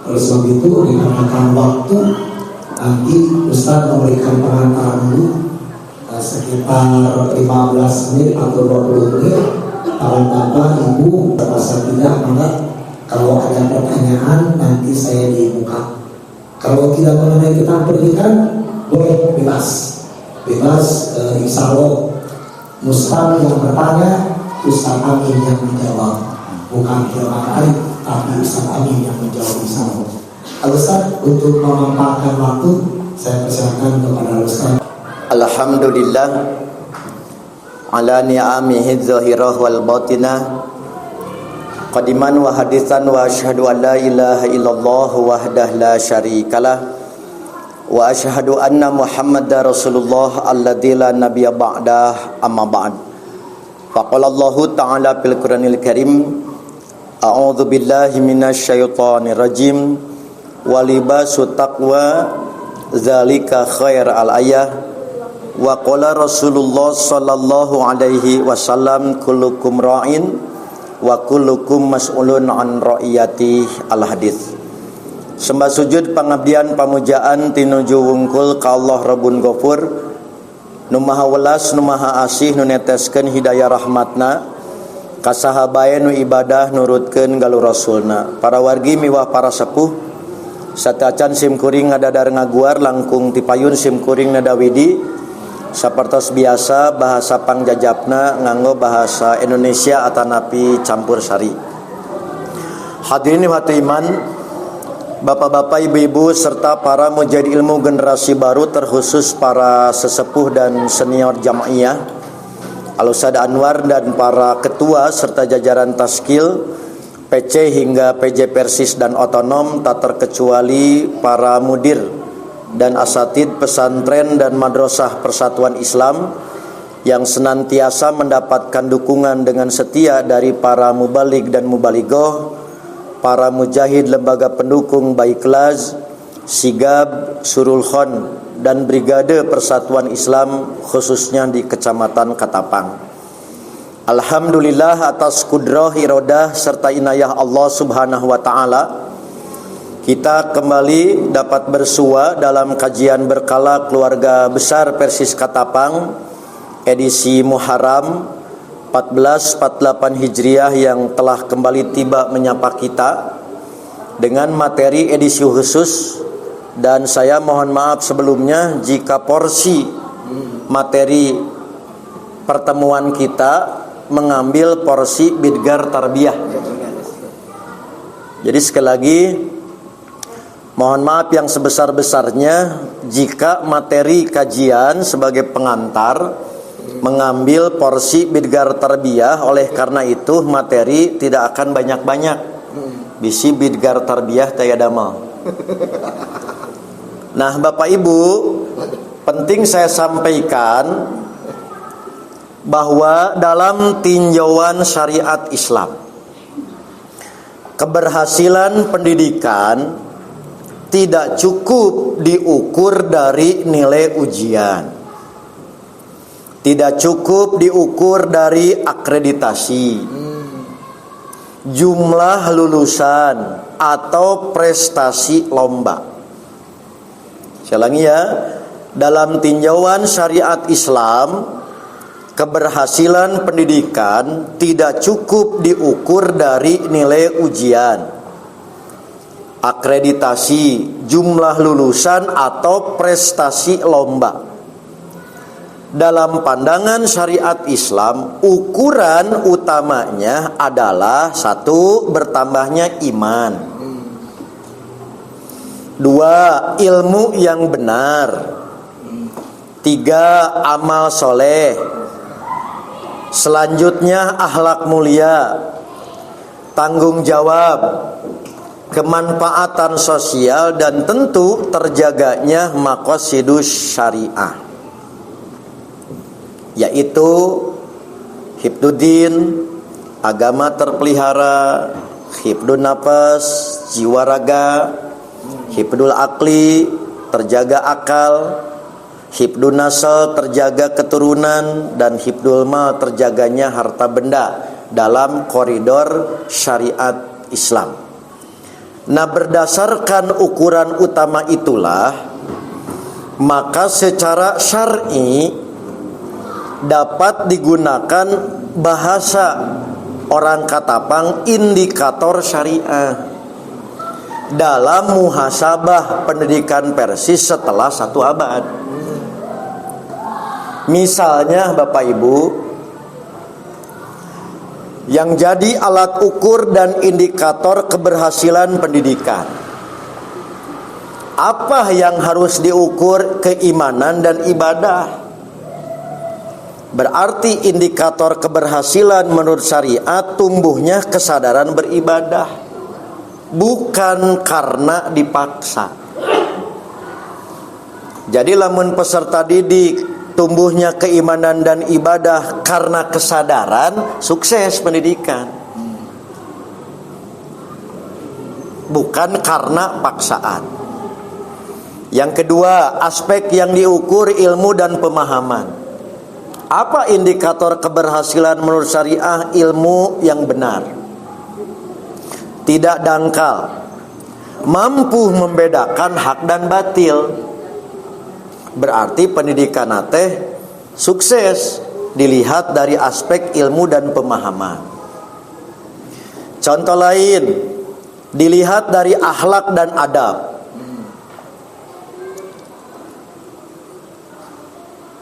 Oleh sebab itu, dikarenakan waktu, nanti Ustaz memberikan pengantaran dulu sekitar 15 menit atau 20 menit. Kalau Bapak, Ibu, terpaksa tidak, maka kalau ada pertanyaan nanti saya dibuka. Kalau tidak mengenai tentang pendidikan, boleh bebas. Insya Allah Ustaz yang bertanya, Ustaz Amin yang menjawab. Bukan Hilman Arif, tapi Ustaz Amin yang menjawab insya Allah. Ustaz, untuk memampangkan waktu, saya persilakan kepada Ustaz. Alhamdulillah ala ni'amihi zahirah wal batinah, qadiman wa hadisan, wa asyhadu an la ilaha illallah wahdah la syarikalah, wa asyhadu anna Muhammadar Rasulullah alladzi la nabiyya ba'dah, amma ba'd. Faqala Allah ta'ala fil Qur'anil Karim, a'udzu billahi minasy syaithanir rajim, wa libasu taqwa zalika khair al-ayah. Wa qala Rasulullah sallallahu alaihi wasallam, kullukum ra'in wa kullukum mas'ulun an ra'iyati. Al-hadis. Sembah sujud pangabdian pamujaan tinuju wungkul ka Allah Rabbun Ghafur, nu maha welas nu maha asih nu neteskeun hidayah rahmatna ka sahabae nu ibadah nurutkeun galuh rasulna. Para wargi miwah para sepuh satacan simkuring ngadadar ngaguar langkung tipayun simkuring nadawidi. Sapertos biasa bahasa pangjajapna nganggo bahasa Indonesia atanapi campur sari. Hadirin hati iman, bapak-bapak, ibu-ibu, serta para mujahid ilmu generasi baru, terkhusus para sesepuh dan senior jamaiyah Al-Ustaz Anwar dan para ketua serta jajaran taskil PC hingga PJ Persis dan otonom, tak terkecuali para mudir dan asatid pesantren dan madrasah Persatuan Islam yang senantiasa mendapatkan dukungan dengan setia dari para mubalig dan mubalighah, para mujahid lembaga pendukung Baiklaz, Sigab, Surul Khon, dan Brigade Persatuan Islam khususnya di Kecamatan Katapang. Alhamdulillah atas kudrah, iradah, serta inayah Allah Subhanahu wa Ta'ala, kita kembali dapat bersua dalam kajian berkala keluarga besar Persis Katapang edisi Muharram 1448 Hijriah yang telah kembali tiba menyapa kita dengan materi edisi khusus. Dan saya mohon maaf sebelumnya jika porsi materi pertemuan kita mengambil porsi bidgar tarbiyah. Jadi sekali lagi mohon maaf yang sebesar-besarnya jika materi kajian sebagai pengantar mengambil porsi bidgar tarbiyah. Oleh karena itu materi tidak akan banyak-banyak. Bisi bidgar tarbiyah tiada mal. Nah, Bapak Ibu, penting saya sampaikan bahwa dalam tinjauan syariat Islam, keberhasilan pendidikan tidak cukup diukur dari nilai ujian, tidak cukup diukur dari akreditasi, jumlah lulusan, atau prestasi lomba. Saya ulangi ya, dalam tinjauan syariat Islam, keberhasilan pendidikan tidak cukup diukur dari nilai ujian, akreditasi, jumlah lulusan, atau prestasi lomba. Dalam pandangan syariat Islam, ukuran utamanya adalah satu, bertambahnya iman, dua, ilmu yang benar, tiga, amal soleh, selanjutnya akhlak mulia, tanggung jawab, kemanfaatan sosial, dan tentu terjaganya maqasidus syariah, yaitu hifduddin, agama terpelihara, hifdun nafas, jiwa raga, hifdul akli, terjaga akal, hifdun nasal, terjaga keturunan, dan hifdul mal, terjaganya harta benda dalam koridor syariat Islam. Nah, berdasarkan ukuran utama itulah, maka secara syar'i dapat digunakan bahasa orang Katapang indikator syariah dalam muhasabah pendidikan Persis setelah 1 abad. Misalnya Bapak Ibu, yang jadi alat ukur dan indikator keberhasilan pendidikan, apa yang harus diukur? Keimanan dan ibadah. Berarti indikator keberhasilan menurut syariat tumbuhnya kesadaran beribadah, bukan karena dipaksa. Jadi lamun peserta didik tumbuhnya keimanan dan ibadah karena kesadaran, sukses pendidikan. Bukan karena paksaan. Yang kedua, aspek yang diukur ilmu dan pemahaman. Apa indikator keberhasilan menurut syariah? Ilmu yang benar, tidak dangkal, mampu membedakan hak dan batil. Berarti pendidikan teh sukses dilihat dari aspek ilmu dan pemahaman. Contoh lain, dilihat dari akhlak dan adab.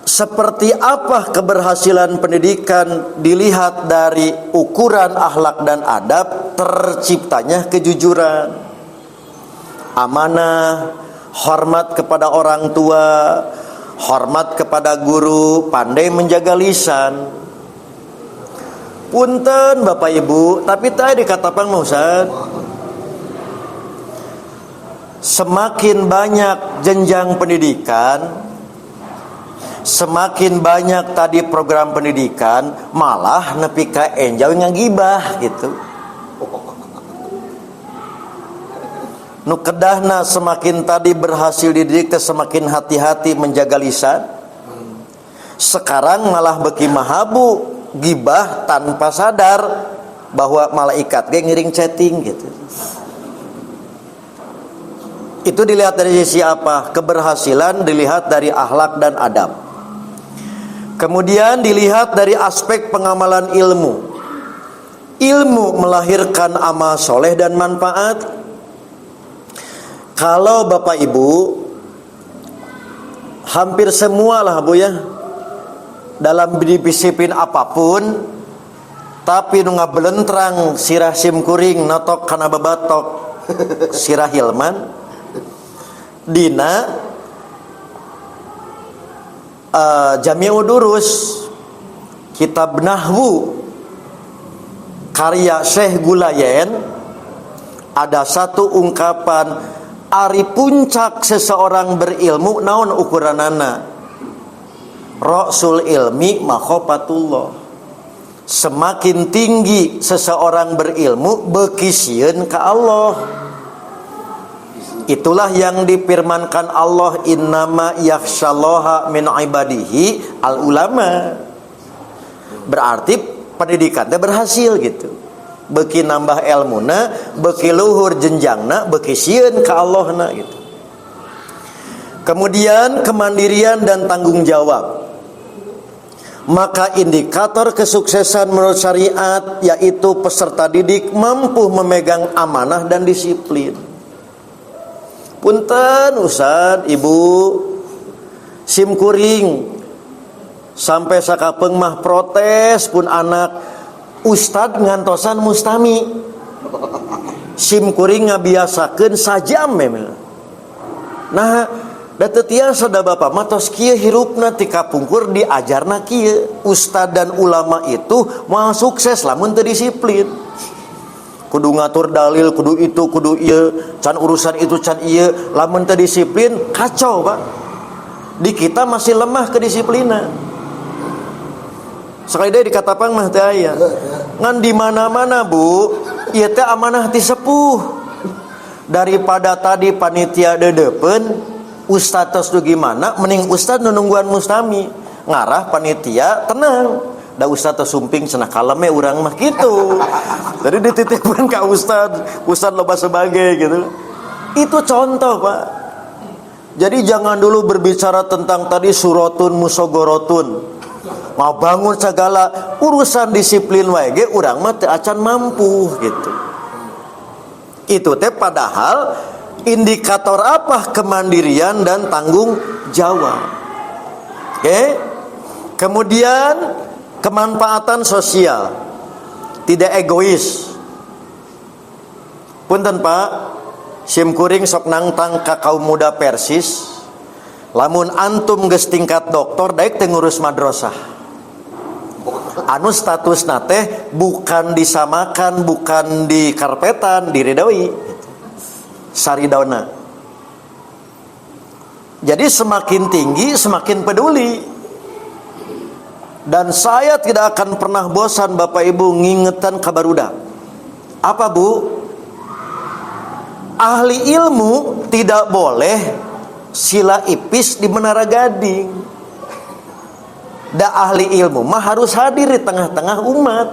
Seperti apa keberhasilan pendidikan? Dilihat dari ukuran akhlak dan adab, terciptanya kejujuran, amanah, hormat kepada orang tua, hormat kepada guru, pandai menjaga lisan. Punten Bapak Ibu, tapi tadi kata Pang Ustaz, semakin banyak jenjang pendidikan, semakin banyak tadi program pendidikan, malah nepi ka enjau ngagibah gitu. Nu kedahna semakin tadi berhasil dididik, semakin hati-hati menjaga lisan. Sekarang malah beki mahabu gibah tanpa sadar bahwa malaikat ge ngiring chatting gitu. Itu dilihat dari sisi apa? Keberhasilan dilihat dari akhlak dan adab. Kemudian dilihat dari aspek pengamalan ilmu. Ilmu melahirkan amal soleh dan manfaat. Kalau Bapak Ibu, hampir semua lah Bu ya, dalam disiplin apapun, tapi nu ngabelentrang sirah simkuring notok kana babatok sirah hilman dina Jami'ud Durus, kitab Nahwu karya Syekh Gulayen, ada satu ungkapan, ari puncak seseorang berilmu naon ukuranana? Ra'sul ilmi makhofatullah. Semakin tinggi seseorang berilmu, beuki sieun ka Allah. Itulah yang difirmankan Allah, innama yakhsyallaha min ibadihi al ulama. Berarti pendidikannya berhasil gitu. Beki nambah ilmuna, beki luhur jenjangna, beki sieun ka Allahna gitu. Kemudian kemandirian dan tanggung jawab. Maka indikator kesuksesan menurut syariat yaitu peserta didik mampu memegang amanah dan disiplin. Punten Ustaz, Ibu, simkuring sampai sakapeung mah protes pun anak Ustad ngantosan mustami, simkuring ngabiasakeun sajam memang. Nah, da teu tiasa da Bapak mah tos kieu hirupna ti kapungkur diajarna kieu. Ustad dan ulama itu moal sukses lamun teu disiplin. Kudu ngatur dalil, kudu itu, kudu ieu, can urusan itu, can ieu, lamun teu disiplin kacau, Pak. Di kita masih lemah kedisiplinan. Sekali deui di Katapang mah teu aya. Ngan di mana-mana Bu, ieu teh amanah ti sepuh. Daripada tadi panitia dedepeun, ustad tos gimana, mending ustad nu nungguan mustami. Ngarah panitia tenang. da ustad teh sumping cenah kalem urang mah gitu. Jadi dititipkan ke ustad loba sebagai gitu. Itu contoh, Pak. Jadi jangan dulu berbicara tentang tadi suratun musogorotun, mau bangun segala urusan disiplin wae ge urang mah teu acan mampu gitu. Itu teh padahal indikator apa kemandirian dan tanggung jawab. Oke? Kemudian kemanfaatan sosial, tidak egois. Punten Pak, simkuring sok nangtang ka kaum muda Persis, lamun antum geus tingkat doktor daek teu ngurus madrasah. Anu status nate bukan disamakan, bukan di karpetan, diridoi saridona. Jadi semakin tinggi semakin peduli. Dan saya tidak akan pernah bosan Bapak Ibu ngingetan kabarudak. Apa Bu? Ahli ilmu tidak boleh sila ipis di Menara Gading. Da ahli ilmu mah harus hadir di tengah-tengah umat.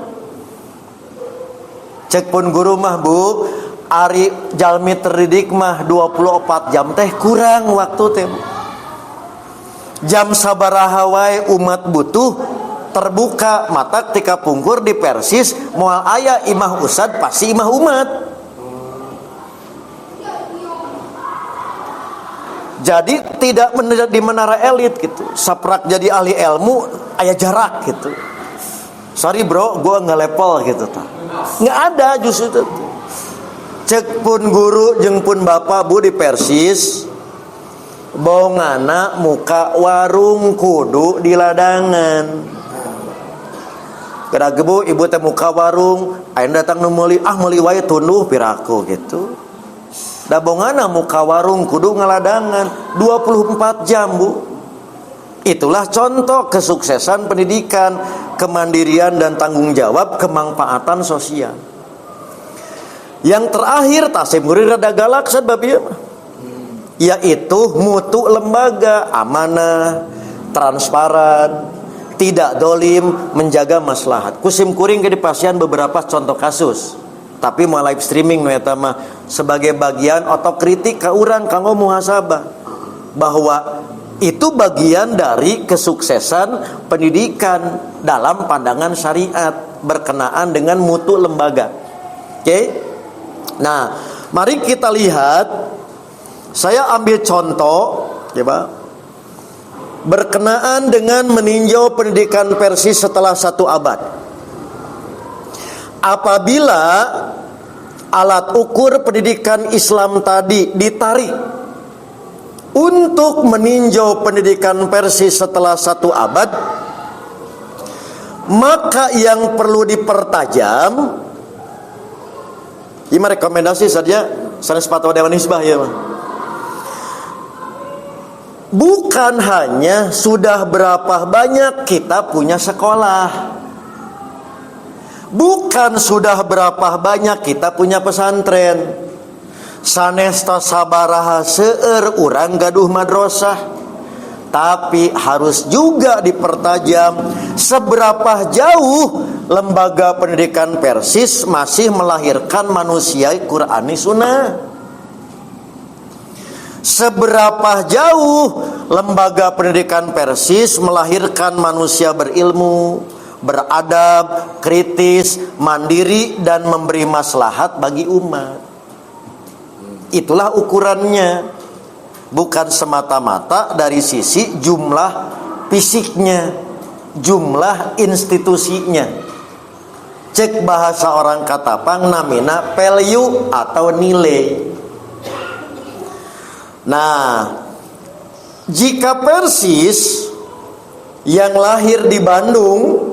Cek pun guru mah Bu, ari jalmi terdidik mah 24 jam teh kurang waktu teh Bu. Jam sabaraha wae umat butuh terbuka mata tika pungkur di Persis moal aya imah usad pasti imah umat. Jadi tidak di menara elit gitu. Saprak jadi ahli ilmu aya jarak gitu. Sorry bro, gua nggak level gitu ta. Nggak ada justru itu. Cek pun guru jeung pun bapak Bu di Persis, bongana muka warung kudu di ladangan. Gerak Bu, ibu teh muka warung, ayeuna datang nu meuli, meuli wae tunduh piraku gitu. Da bongana muka warung kudu ngaladangan 24 jam Bu. Itulah contoh kesuksesan pendidikan, kemandirian dan tanggung jawab, kemanfaatan sosial. Yang terakhir tasim guri rada galak sad babi mah. Yaitu mutu lembaga, amanah, transparan, tidak dolim, menjaga maslahat. Kusim kuring ke dipasian beberapa contoh kasus. Tapi mau live streaming nu eta mah sebagai bagian otokritik ka urang kanggo muhasabah bahwa itu bagian dari kesuksesan pendidikan dalam pandangan syariat berkenaan dengan mutu lembaga. Oke? Nah, mari kita lihat. Saya ambil contoh, ya Pak, berkenaan dengan meninjau pendidikan Persis setelah 1 abad. Apabila alat ukur pendidikan Islam tadi ditarik untuk meninjau pendidikan Persis setelah 1 abad, maka yang perlu dipertajam, ini rekomendasi saja sanes fatwa Dewan Hizbah ya Pak. Bukan hanya sudah berapa banyak kita punya sekolah, bukan sudah berapa banyak kita punya pesantren, sanesta sabaraha seueur urang gaduh madrasah, tapi harus juga dipertajam seberapa jauh lembaga pendidikan Persis masih melahirkan manusia Qur'ani Sunnah. Seberapa jauh lembaga pendidikan Persis melahirkan manusia berilmu, beradab, kritis, mandiri, dan memberi maslahat bagi umat. Itulah ukurannya. Bukan semata-mata dari sisi jumlah fisiknya, jumlah institusinya. Cek bahasa orang Katapang namina value atau nilai. Nah, jika Persis yang lahir di Bandung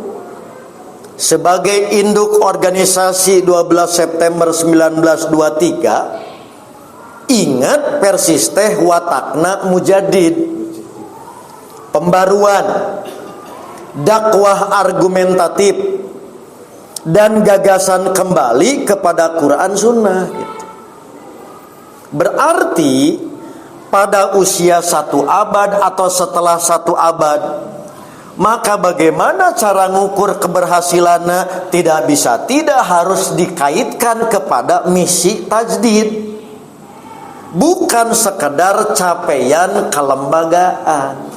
sebagai induk organisasi 12 September 1923, ingat Persis teh watakna mujaddid, pembaruan, dakwah argumentatif, dan gagasan kembali kepada Quran Sunnah gitu. Berarti pada usia 1 abad atau setelah 1 abad, Maka bagaimana cara ngukur keberhasilannya? Tidak bisa, tidak harus dikaitkan kepada misi tajdid. Bukan sekedar capaian kelembagaan.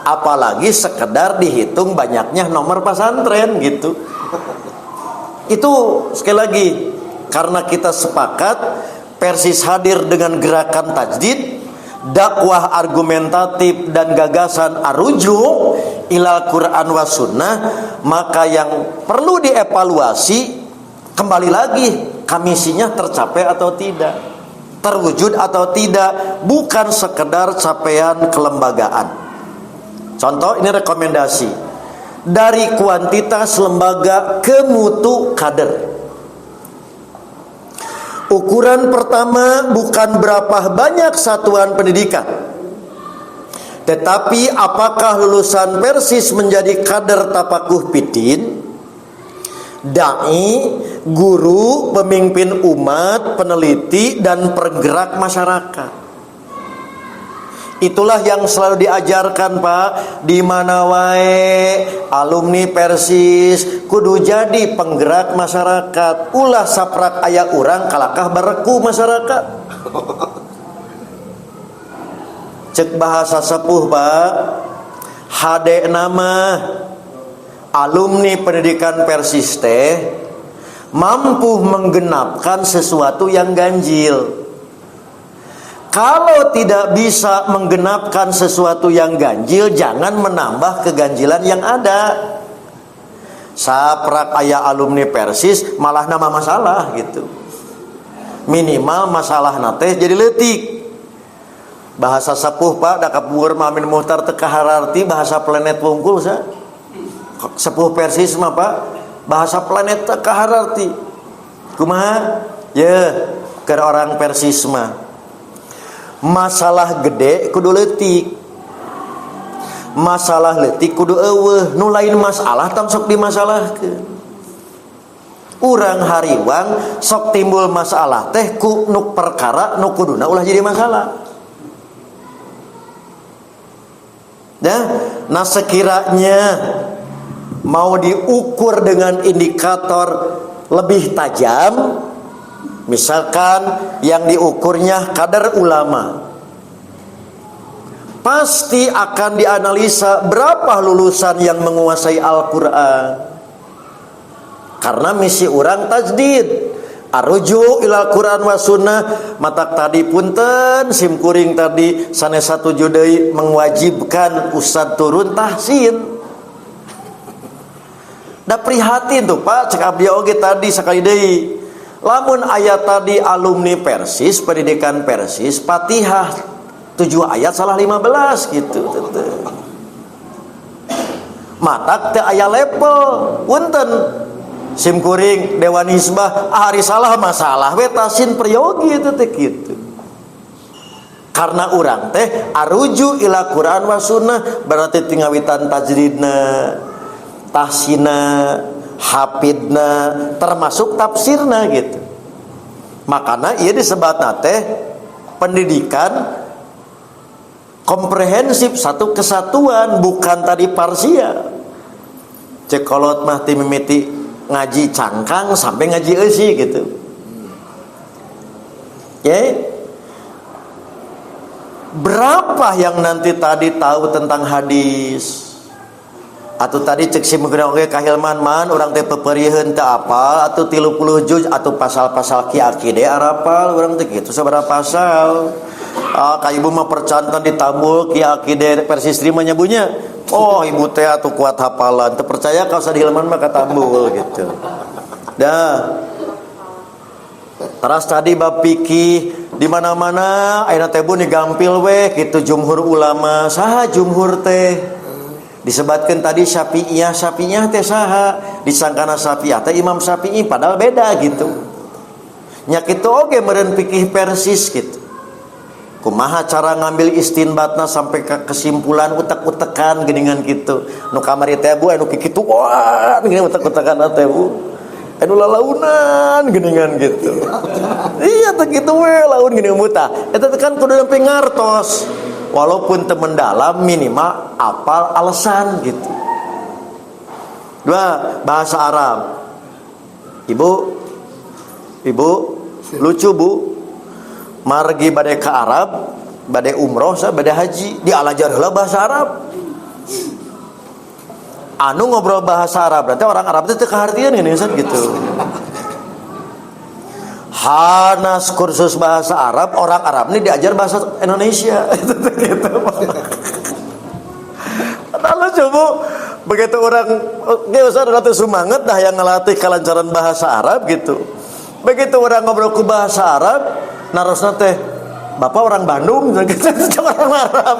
Apalagi sekedar dihitung banyaknya nomor pesantren gitu. Itu sekali lagi, karena kita sepakat Persis hadir dengan gerakan tajdid, dakwah argumentatif dan gagasan arujuk ilal Quran wa sunnah, maka yang perlu dievaluasi kembali lagi, misinya tercapai atau tidak, terwujud atau tidak, bukan sekedar capaian kelembagaan. Contoh, ini rekomendasi dari kuantitas lembaga ke mutu kader. Ukuran pertama bukan berapa banyak satuan pendidikan, tetapi apakah lulusan Persis menjadi kader tapakuh pidin, dai, guru, pemimpin umat, peneliti, dan penggerak masyarakat. Itulah yang selalu diajarkan, Pak. Di mana wae alumni Persis kudu jadi penggerak masyarakat. Ulah saprak aya urang kalakah bareku masyarakat. Cek bahasa sepuh, Pak. Hade nama alumni pendidikan Persis teh mampu menggenapkan sesuatu yang ganjil. Kalau tidak bisa menggenapkan sesuatu yang ganjil, jangan menambah keganjilan yang ada. Saprak aya alumni Persis malah nama masalah gitu. Minimal masalah nate jadi leutik. Bahasa sepuh, Pak, da kapur Mamin Muhtar teu kahararti bahasa planet wungkul sa. Sepuh Persis mah, Pak, bahasa planet teu kahararti. Kumaha? Ye, keur orang Persis mah masalah gede kudu leutik, masalah leutik kudu eueuh, nu lain masalah tong sok dimasalahkeun. Urang hariwang sok timbul masalah teh ku nu perkara nu kuduna ulah jadi masalah. Nah sekiranya mau diukur dengan indikator lebih tajam, misalkan yang diukurnya kadar ulama, pasti akan dianalisa berapa lulusan yang menguasai Al-Quran. Karena misi orang tajdid, arujuk ilal Quran wa sunnah. Matak tadi punten simkuring tadi sanes satu judai mewajibkan ustad turun tahsin. Da prihatin tuh, Pak, cek abdi oge tadi sakali deui. Lamun ayat tadi alumni Persis, pendidikan Persis, Fatihah 7 ayat salah 15 gitu. Matak teu aya level, punten. Simkuring Dewan Hizbah hari salah masalah we tasin priyogi itu teh kitu. Karena urang teh aruju ila Quran wa sunnah, berarti tingawitan tajdidna, tahsina, hafidna, termasuk tafsirna gitu. Makanya ia disebut teh pendidikan komprehensif, satu kesatuan, bukan tadi parsial. Cekolot mah ti mimiti ngaji cangkang sampai ngaji eusi gitu. Berapa yang nanti tadi tahu tentang hadis? Atau tadi cek simkuring oge kahilman man urang teh peperieun teu apal atau 30 juz atau pasal-pasal ki akide arapal urang teh kitu sabaraha pasal. Ka ibu mah percantan ditambul ki akide Persis terima nyabunya. Oh, ibu teh atuh kuat hafalan, teu percaya ka usah dihilman mah katambul gitu. Dah. Teras tadi bab fikih di mana-mana ayeuna teh bu digampil we kitu jumhur ulama. Saha jumhur teh? Disebutkan tadi Syafi'iyah teh saha? Disangkana Syafi'iyah teh Imam Syafi'i, padahal beda gitu. Nya kitu oge meureun fikih Persis gitu. Kumaha cara ngambil istinbatna sampai ke kesimpulan utek-utekan geuningan kitu. Nu kamari teh bu anu kitu wah geuning utek-utekan teh bu. Anu lalaunan geuningan gitu. Iya teh kitu we laun geuning muta. Eta kan kudu nempi ngartos. walaupun temen dalam minimal apal alasan gitu. Dua, bahasa Arab. Ibu lucu bu, margi badai ke Arab, badai umroh, badai haji, dialajar heula bahasa Arab. Anu ngobrol bahasa Arab, berarti orang Arab itu kehartian ini gitu. Hanas kursus bahasa Arab, orang Arab ini diajar bahasa Indonesia. Itu gitu. Padahal coba begitu orang Ustaz ratu semangat dah yang ngelatih kelancaran bahasa Arab gitu. Begitu orang ngobrol ke bahasa Arab, narosna teh Bapak orang Bandung gitu, orang Arab.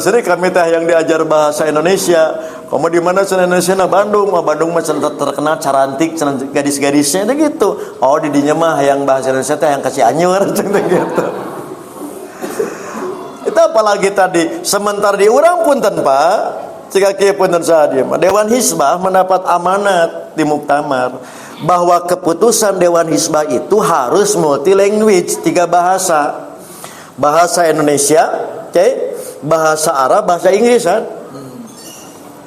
Sering kami teh yang diajar bahasa Indonesia. Kamu di mana Indonesia? Nah Bandung. Bandung mah terkenal carantik, gadis-gadisnya gitu. Oh di dinya mah yang bahasa Indonesia teh yang kasih anyur gitu. Itu apalagi tadi sementara di urang punten Pak, jika kieu punten sadia mah Dewan Hizbah mendapat amanat di muktamar bahwa keputusan Dewan Hizbah itu harus multi language, 3 bahasa. Bahasa Indonesia, bahasa Arab, bahasa Inggris kan.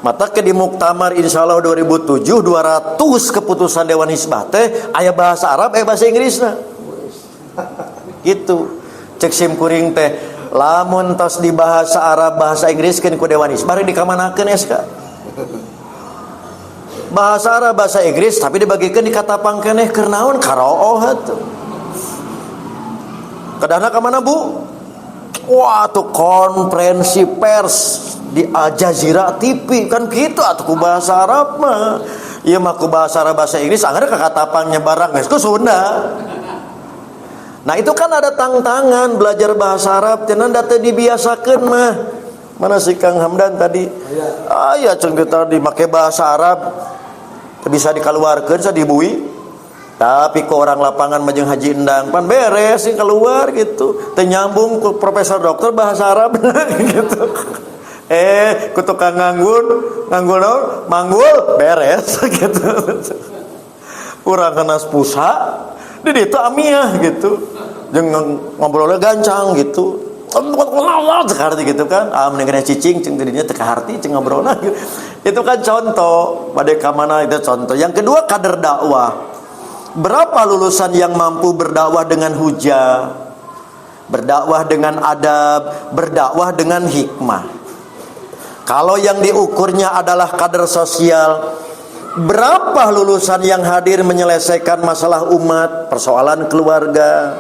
Mata ke di muktamar insyaallah 2007 200 keputusan Dewan Hizbah teh aya bahasa Arab, bahasa Inggrisna. Gitu. Cek simkuring teh lamun tos di bahasa Arab bahasa Inggris kan ku Dewan Hizbah dikamanakeun SK. Bahasa Arab bahasa Inggris tapi dibagikeun di katapang keneh keur naon karooh atuh. Kadahna ka mana Bu? Wah tuh konferensi pers di Al Jazeera TV kan gitu atuh ku bahasa Arab mah. Ieu mah ku bahasa Arab bahasa Inggris anggar ka katapangnya barang geus ku Sunda. Nah itu kan ada tantangan belajar bahasa Arab tenan da teu dibiasakeun mah. Mana si Kang Hamdan tadi? Aya cenah kita dimake bahasa Arab teu bisa dikaluarkeun sa dibui. Tapi ke orang lapangan majeng Haji Endang pan beres sing keluar gitu. Teu nyambung ku profesor dokter bahasa Arab gitu. Ku tukang nganggur naon? Manggul beres gitu. Urang kenas pusa di ditu amiah gitu. Jeung ngobrolnya gancang gitu. Sekarang gitu kan. Mendengarnya cicing cing tadinya teu kaharti cing ngobrolna gitu. Itu kan contoh bade ka mana itu contoh. Yang kedua kader dakwah. Berapa lulusan yang mampu berdakwah dengan hujah, berdakwah dengan adab, berdakwah dengan hikmah? Kalau yang diukurnya adalah kader sosial, berapa lulusan yang hadir menyelesaikan masalah umat, persoalan keluarga?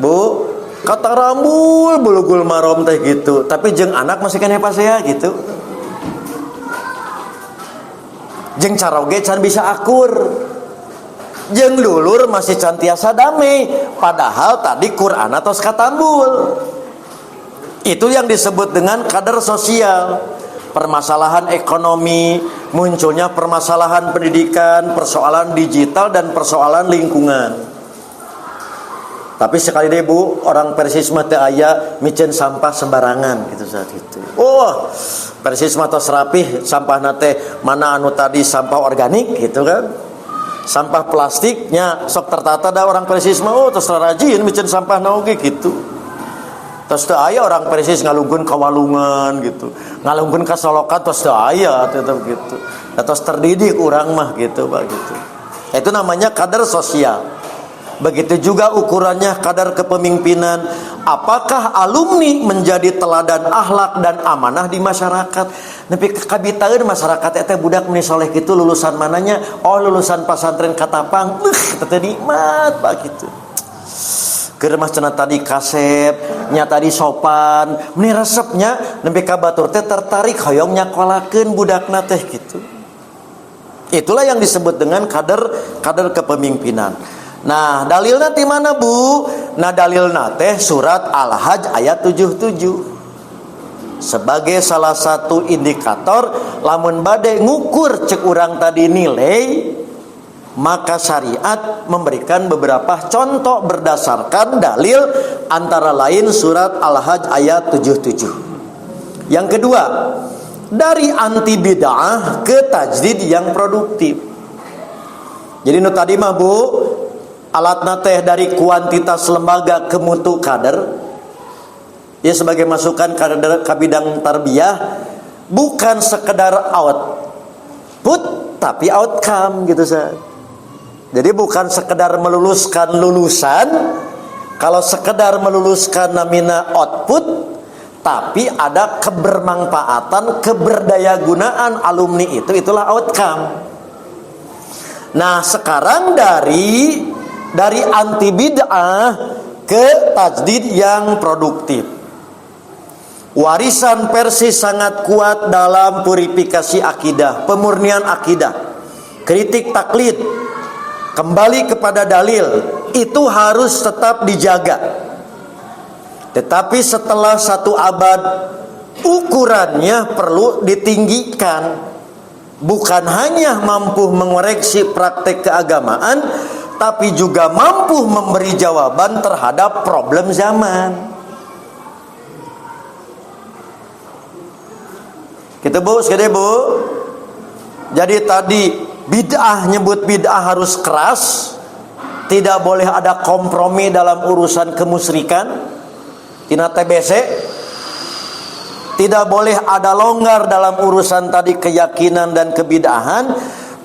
Bu, kata rambul bulugul marom teh gitu, tapi jeung anak masih keneh pasea gitu. Jeung caroge can bisa akur. Jeung dulur masih cantiasa damai, padahal tadi Quran atau katambul. Itu yang disebut dengan kader sosial. Permasalahan ekonomi, munculnya permasalahan pendidikan, persoalan digital dan persoalan lingkungan. Tapi sekali deh Bu, orang Persis mah teu aya micen sampah sembarangan gitu saat itu. Oh, Persis mah tos rapih sampahna teh mana anu tadi sampah organik gitu kan. Sampah plastiknya sok tertata da orang Persis mah terus rajin micen sampah naoge gitu. Terus teu aya orang Persis ngalungkeun ka walungan gitu. Ngalungkeun ka solokan terus teu aya tetep gitu. Terus terdidik urang mah gitu Pak gitu. Itu namanya kader sosial. Begitu juga ukurannya kadar kepemimpinan. Apakah alumni menjadi teladan akhlak dan amanah di masyarakat? Nepi kabitaeun masyarakat eta budak meni soleh kitu lulusan mananya? Oh lulusan pesantren Katapang. Teu nikmat Pak gitu. Keur mah cenah tadi kasep, nya tadi sopan, meni resepnya nepi ka batur teh tertarik hoyong nyakolakeun budakna teh gitu. Itulah yang disebut dengan kader kepemimpinan. Nah, dalilna di mana Bu? Nah, dalilna teh surat Al-Hajj ayat 77. Sebagai salah satu indikator lamun bade ngukur cek urang tadi nilai, maka syariat memberikan beberapa contoh berdasarkan dalil antara lain surat Al-Hajj ayat 77. Yang kedua, dari anti bid'ah ke tajdid yang produktif. Jadi nu tadi mah Bu, alatna teh dari kuantitas lembaga ke mutu kader, ya sebagai masukan ke bidang tarbiyah, bukan sekedar output tapi outcome gitu Ustaz. Jadi bukan sekedar meluluskan lulusan. Kalau sekedar meluluskan namina output, tapi ada kebermanfaatan, keberdayagunaan alumni itulah outcome. Nah, sekarang dari anti bid'ah ke tajdid yang produktif. Warisan Persis sangat kuat dalam purifikasi akidah, pemurnian akidah, kritik taklid, kembali kepada dalil, itu harus tetap dijaga. Tetapi setelah 1 abad, ukurannya perlu ditinggikan. Bukan hanya mampu mengoreksi praktek keagamaan, tapi juga mampu memberi jawaban terhadap problem zaman. Gitu Bu, segede Bu. Jadi tadi bid'ah, nyebut bid'ah harus keras, tidak boleh ada kompromi dalam urusan kemusyrikan, tina TBC. Tidak boleh ada longgar dalam urusan tadi keyakinan dan kebid'ahan,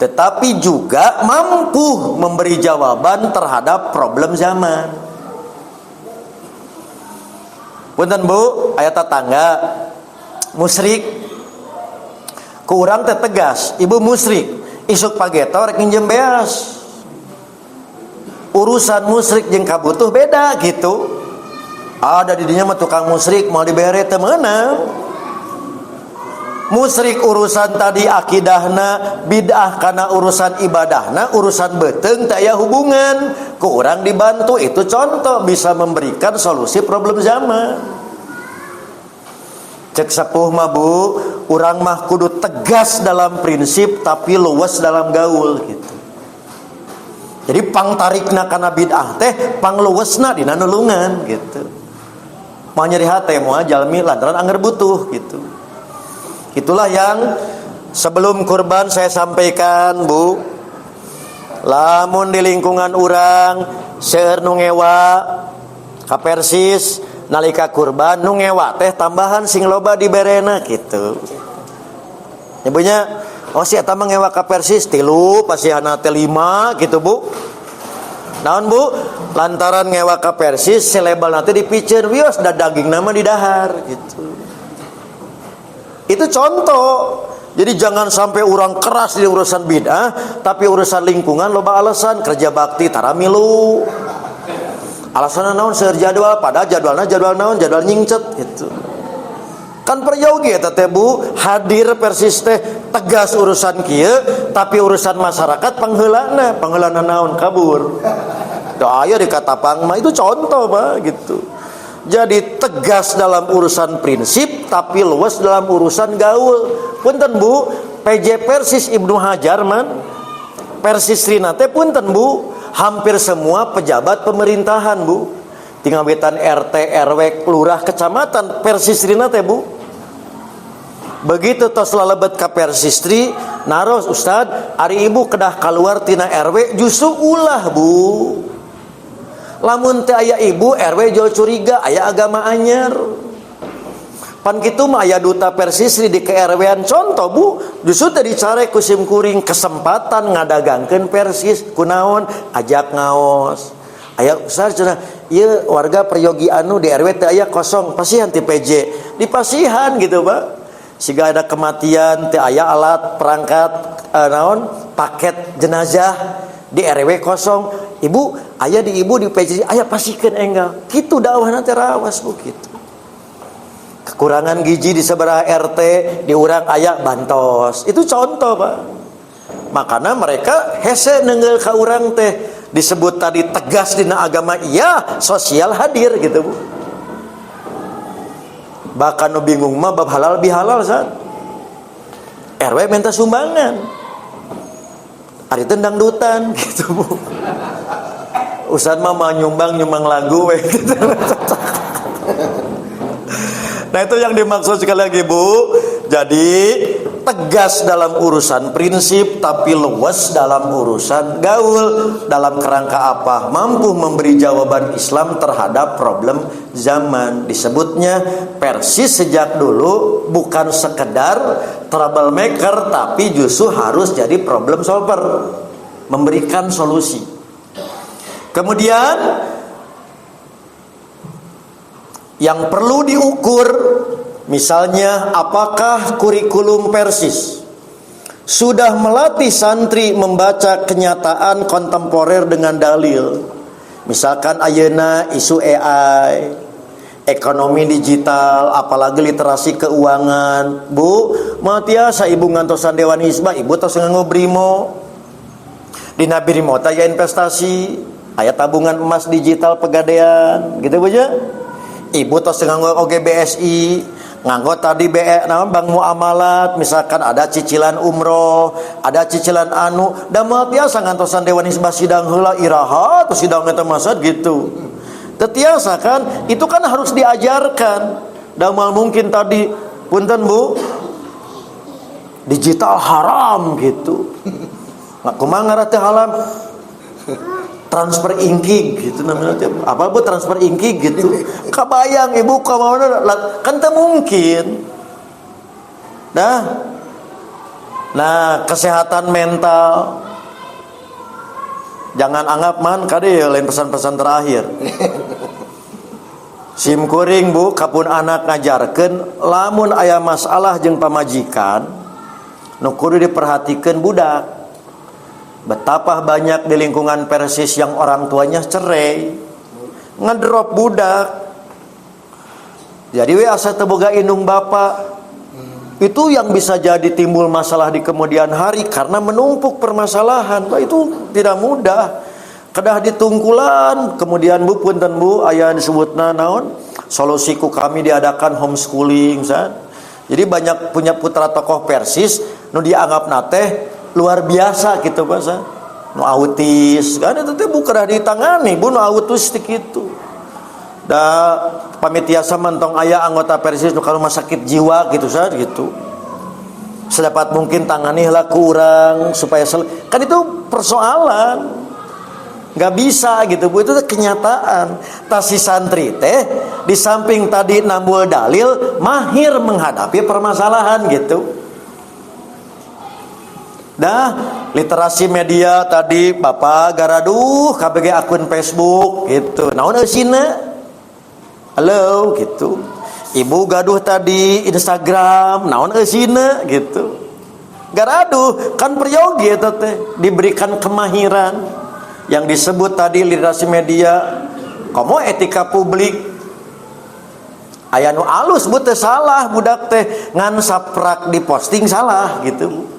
tetapi juga mampu memberi jawaban terhadap problem zaman. Punten Bu, aya tetangga musyrik, ku urang teh tegas, ibu musyrik, isuk pageto rek nginjem beas. Urusan musyrik jeung kabutuh beda gitu. Ada di dinya mah tukang musyrik mau dibere teu meunang. Musyrik urusan tadi akidahna, bid'ah karena urusan ibadahna, urusan beteung teu aya hubungan. Ku urang dibantu, itu contoh bisa memberikan solusi problem zaman. Cek sepuh mah Bu, urang mah kudu tegas dalam prinsip tapi luwes dalam gaul gitu. Jadi pangtarikna kana bid'ah teh pangluwesna dina nulungan gitu. Mau nyeri hate moal jalmi lantaran angger butuh gitu. Itulah yang sebelum kurban saya sampaikan Bu. Lamun di lingkungan urang seueur nu ngewa ka Persis nalika kurban, nu ngewa teh tambahan sing loba diberena gitu. Nyebutnya oh si eta mah ngewa ka Persis 3, pasihana teh 5 gitu Bu. Naon Bu? Lantaran ngewa ka Persis selebal nanti dipiceur wios da daging nama di dahar gitu. Itu contoh. Jadi jangan sampai orang keras di urusan bid'ah, tapi urusan lingkungan loba alasan, kerja bakti taramilu. Alasanna naon seueur jadwal, pada jadwalna jadwal naon, jadwal nyingcet gitu. Kan peryogi eta teh Bu, hadir Persis teh tegas urusan kieu, tapi urusan masyarakat pangheulana naon kabur. Da aya di Katapang mah itu contoh Pak gitu. Jadi tegas dalam urusan prinsip tapi luas dalam urusan gaul. Punten Bu, PJ Persis Ibnu Hajar man, Persis Rina teh punten Bu, hampir semua pejabat pemerintahan Bu. Tinggal wetan RT, RW, lurah, kecamatan Persis Rina teh Bu. Begitu tos lalebet ka Persistri, naros Ustad, ari ibu kedah keluar tina RW justru ulah Bu. Lamun teh aya ibu RW jauh curiga aya agama anyar. Pan kitu mah aya duta Persisri di KRW-an contoh Bu, justru teh dicare ku simkuring kesempatan ngadagangkeun Persis kunaon ajak ngaos. Aya Ustaz cenah ieu warga peryogi anu di RW teh aya kosong pasihan ti PJ. Dipasihan gitu Pak. Siga ada kematian teh aya alat perangkat naon paket jenazah di RW kosong. Ibu, aya di ibu di PJ, aya pasikeun enggal. Kitu dakwahna teh rawas Bu kitu. Kekurangan gizi di sabaraha RT, di urang aya bantos. Itu contoh Pak. Makanya mereka hese neungeul ka urang teh disebut tadi tegas dina agama iya, sosial hadir gitu Bu. Bahkan nu bingung mah bab halal bihalal saat RW minta sumbangan. Ari teh dangdutan gitu Bu. Ustaz mah nyumbang lagu we gitu. Nah itu yang dimaksud sekali lagi Bu. Jadi tegas dalam urusan prinsip tapi luwes dalam urusan gaul. Dalam kerangka apa? Mampu memberi jawaban Islam terhadap problem zaman. Disebutnya Persis sejak dulu bukan sekedar troublemaker, tapi justru harus jadi problem solver, memberikan solusi. Kemudian yang perlu diukur, misalnya apakah kurikulum Persis sudah melatih santri membaca kenyataan kontemporer dengan dalil. Misalkan ayeuna isu AI, ekonomi digital, apalagi literasi keuangan. Bu, matiasa ibu ngantosan Dewan Hizbah, ibu tos nganggo brimo. Dina brimo teh aya investasi, aya tabungan emas digital pegadaian, gitu aja. Ibu tos nganggo OGBSI, nganggo tadi Bank Muamalat, misalkan ada cicilan umroh, ada cicilan anu, da moal biasa ngantosan Dewan Hizbah sidang heula iraha terus sidang eta masad gitu. Tetiasa kan, itu kan harus diajarkan. Da moal mungkin tadi punten Bu, digital haram gitu. Nah, kumaha ngaran teh haram? Transfer inking gitu namanya. Apa Bu transfer inking gitu? Kabayang ibu kamana kan teu mungkin. Nah, kesehatan mental. Jangan anggap man kade lain pesan-pesan terakhir. Sim kuring Bu, kapun anak ngajarkeun lamun aya masalah jeung pamajikan, nu kudu diperhatikeun budak. Betapa banyak di lingkungan Persis yang orang tuanya cerai, ngedrop budak. Jadi we asa teu boga indung bapak. Itu yang bisa jadi timbul masalah di kemudian hari karena menumpuk permasalahan. Bah, itu tidak mudah. Kedah ditungkulan, kemudian Bu punten Bu aya disebutna naon? Solusi ku kami diadakan homeschooling, san. Jadi banyak punya putra tokoh Persis nu dianggap nate luar biasa gitu bahasa nu autis kan itu teh bukan ditangani Bu nu autistik itu da pamitiasa mentong aya anggota Persis nu ka rumah sakit jiwa gitu saat gitu sedapat mungkin tangani heula ku urang supaya kan itu persoalan nggak bisa gitu Bu, itu kenyataan. Tasi santri teh di samping tadi nambul dalil mahir menghadapi permasalahan gitu. Literasi media tadi Bapak garaduh KBG akun Facebook gitu. Naon eusina? Halo gitu. Ibu gaduh tadi Instagram, naon eusina gitu. Garaduh kan peryogi eta teh diberikan kemahiran yang disebut tadi literasi media. Komo etika publik. Aya nu alus Bu teh salah budak teh ngan saprak diposting salah gitu.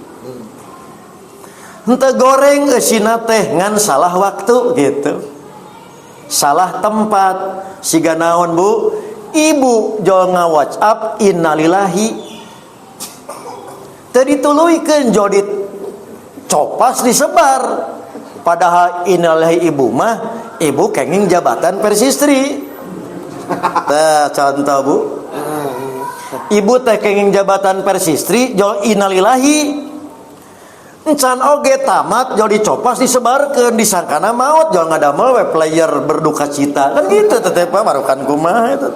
Henteu goreng eusina teh ngan salah waktu gitu. Salah tempat. Siga naon Bu? Ibu jol nga-WhatsApp innalillahi. Teu dituluykeun jodit copas disebar. Padahal innalillahi ibu mah ibu kenging jabatan persistri. Teh contoh Bu. Ibu teh kenging jabatan persistri jol innalillahi. Encan oge tamat jol dicopas disebarkeun disangkana maot jol ngadamel we player berduka cita. Kan gitu teh marukan kumaha eta.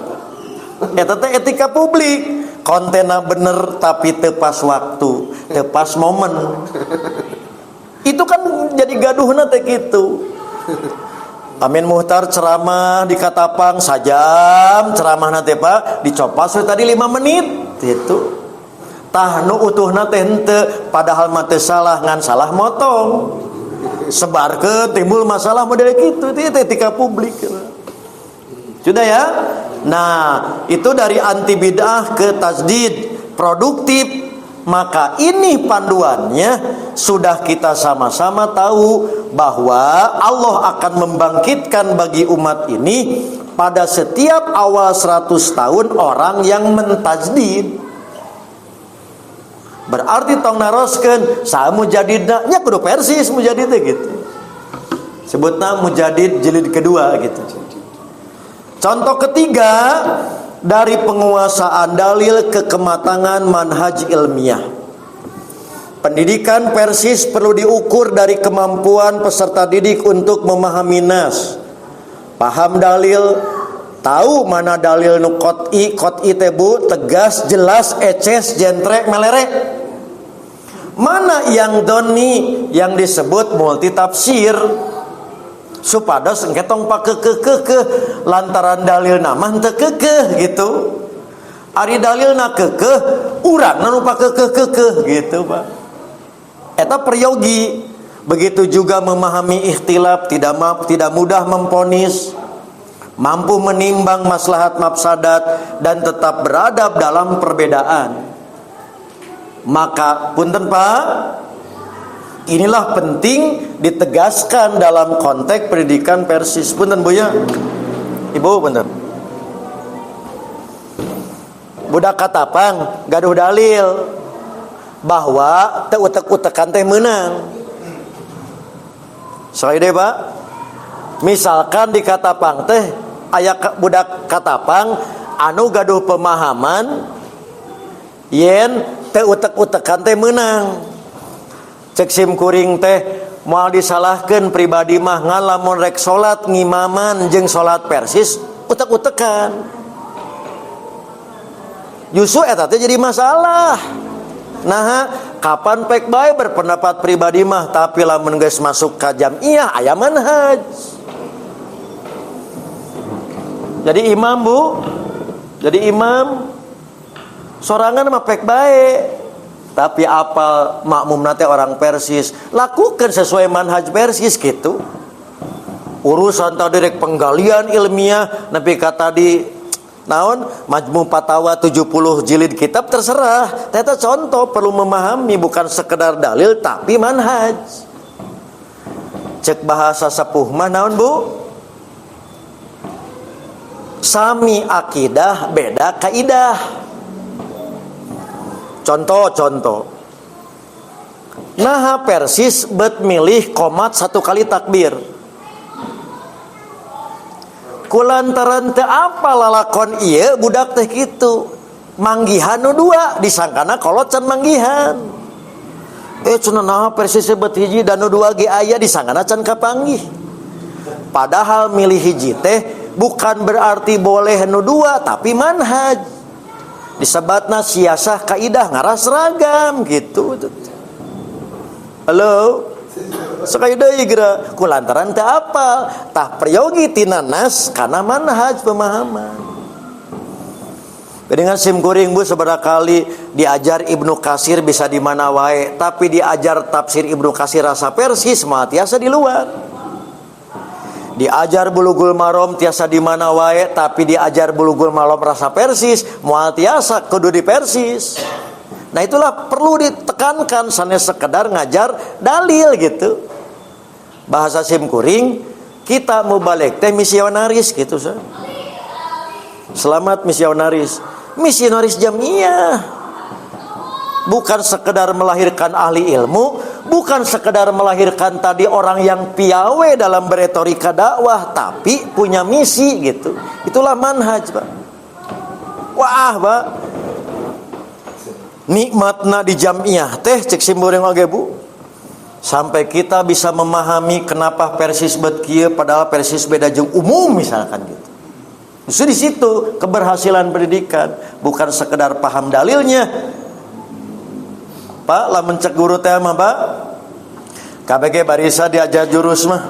Eta teh etika publik. Kontenna bener tapi teu pas waktu, teu pas momen. Itu kan jadi gaduhna teh kitu. Amin Muhtar ceramah di Katapang sajam ceramahna teh Pak dicopas we tadi 5 menit gitu. Tah nu utuhna teh henteu padahal mah teu salah ngan salah motong. Sebarkeun timbul masalah model kitu itu etika publik. Sudah ya? Nah, itu dari anti bid'ah ke tasdid produktif. Maka ini panduannya sudah kita sama-sama tahu bahwa Allah akan membangkitkan bagi umat ini pada setiap awal 100 tahun orang yang mentajdid. Berarti tong naroskeun saha mujadidna nya kudu Persis mujadid gitu. Sebutna mujadid jilid kedua gitu. Contoh ketiga dari penguasaan dalil ke kematangan manhaj ilmiah. Pendidikan Persis perlu diukur dari kemampuan peserta didik untuk memahami nas, paham dalil, tahu mana dalil nu qot'i tebu, tegas, jelas, eces, jentrek, melerek. Mana yang doni, yang disebut multitafsir, supados engketong pakekeh lantaran dalil nama henteu kekeh gitu. Ari dalilna kekeh, urangna nu pakekeh gitu, Pak. Eta peryogi. Begitu juga memahami ikhtilaf, tidak mudah memponis, mampu menimbang maslahat mafsadat, dan tetap beradab dalam perbedaan. Maka punten Pak, inilah penting ditegaskan dalam konteks pendidikan Persis. Punten Bu ya, Ibu punten. Budak katapang gaduh dalil bahwa teu utek-utekan teh meunang. Soalnya deh Pak, misalkan di Katapang teh aya budak Katapang anu gaduh pemahaman yen teu utek-utekan teh meunang. Cek sim kuring teh moal disalahkeun pribadi mah ngalamun rek salat ngimaman jeung salat Persis utek-utekan. Justru eta teh jadi masalah. Nah, kapan pek bae berpendapat pribadi mah, tapi lamun geus masuk ka jamiah aya manhaj. Jadi imam Bu, jadi imam sorangan mah pek bae, tapi apal makmumna teh orang Persis, lakukan sesuai manhaj Persis gitu. Urusan tadi rek penggalian ilmiah nepi ka tadi naon Majmu' Fatawa 70 jilid kitab terserah. Eta contoh perlu memahami bukan sekedar dalil tapi manhaj. Cek bahasa sepuh mah naon Bu? Sami akidah beda kaidah. Contoh. Nah Persis bet milih qomat 1 kali takbir. Kulantaran teu apa lalakon ieu budak teh kitu. Manggihan nu 2 disangkana kolot can manggihan. Cenah naha Persis bet hiji dan nu 2 ge aya disangkana can kapanggih. Padahal milih hiji teh bukan berarti boleh nu 2 tapi manhaj. Disebatna siasah kaidah ngaras seragam gitu. Halo. Sekali deui geura kulantaran teu apal tah priyogi tina nas kana manhaj pemahaman. Dengan sim kuring Bu sabaraha kali diajar Ibnu Katsir bisa di mana wae, tapi diajar tafsir Ibnu Katsir rasa Persis mah tiasa di luar. Diajar Bulughul Maram tiasa di mana wae, tapi diajar Bulughul Maram rasa Persis moal tiasa kudu di Persis. Nah itulah perlu ditekankan sanes sekedar ngajar dalil gitu. Bahasa sim kuring kita mau balik teh misionaris gitu sah. Selamat misionaris jamiah. Bukan sekedar melahirkan ahli ilmu, bukan sekedar melahirkan tadi orang yang piawe dalam beretorika dakwah, tapi punya misi gitu. Itulah manhaj Pak. Wah Pak, nikmatna di jamiah teh cek simboreng oge Bu. Sampai kita bisa memahami kenapa Persis bet kieu padahal Persis beda jeung umum misalkan gitu. Justru di situ keberhasilan pendidikan, bukan sekedar paham dalilnya. Pak, lamun cek guru teh mah Pak, KBG barisa diajar jurus mah.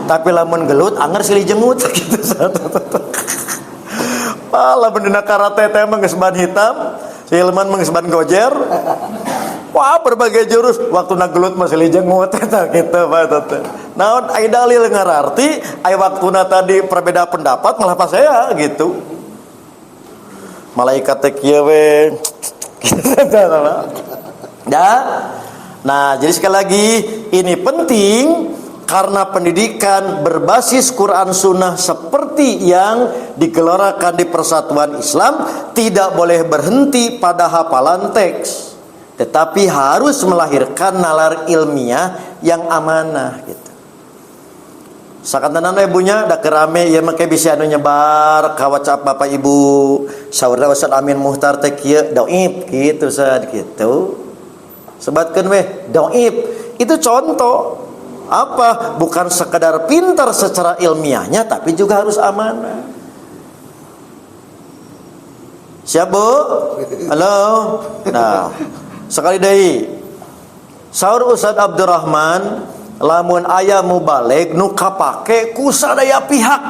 Tapi lamun gelut anger silih jengut gitu. Pak, lamun dina karate teh mah geus ban hitam, si Hilman mah geus ban gojer. Wah, berbagai jurus waktu nagelut masih jengut eta kitu Pak teh. Naon ai dalil ngararti, ai waktuna tadi perbeda pendapat malah pas saya gitu. Malaikat teh kieu we. Nah, jadi sekali lagi ini penting karena pendidikan berbasis Quran Sunnah seperti yang digelorakan di Persatuan Islam tidak boleh berhenti pada hafalan teks, tetapi harus melahirkan nalar ilmiah yang amanah gitu. Sakantenan ibunya da kerame ieu make bisa anu nyebar ka WhatsApp Bapak Ibu. Saurna Ustaz Amin Muhtar teh kieu dhaif gitu sad gitu. Sebatkeun weh dhaif. Itu contoh apa? Bukan sekedar pintar secara ilmiahnya, tapi juga harus amanah. Siap Bu? Halo. Nah, sekali deui. Saur Ustaz Abdurrahman, lamun aya mubalik nu kapake ku sadaya pihak.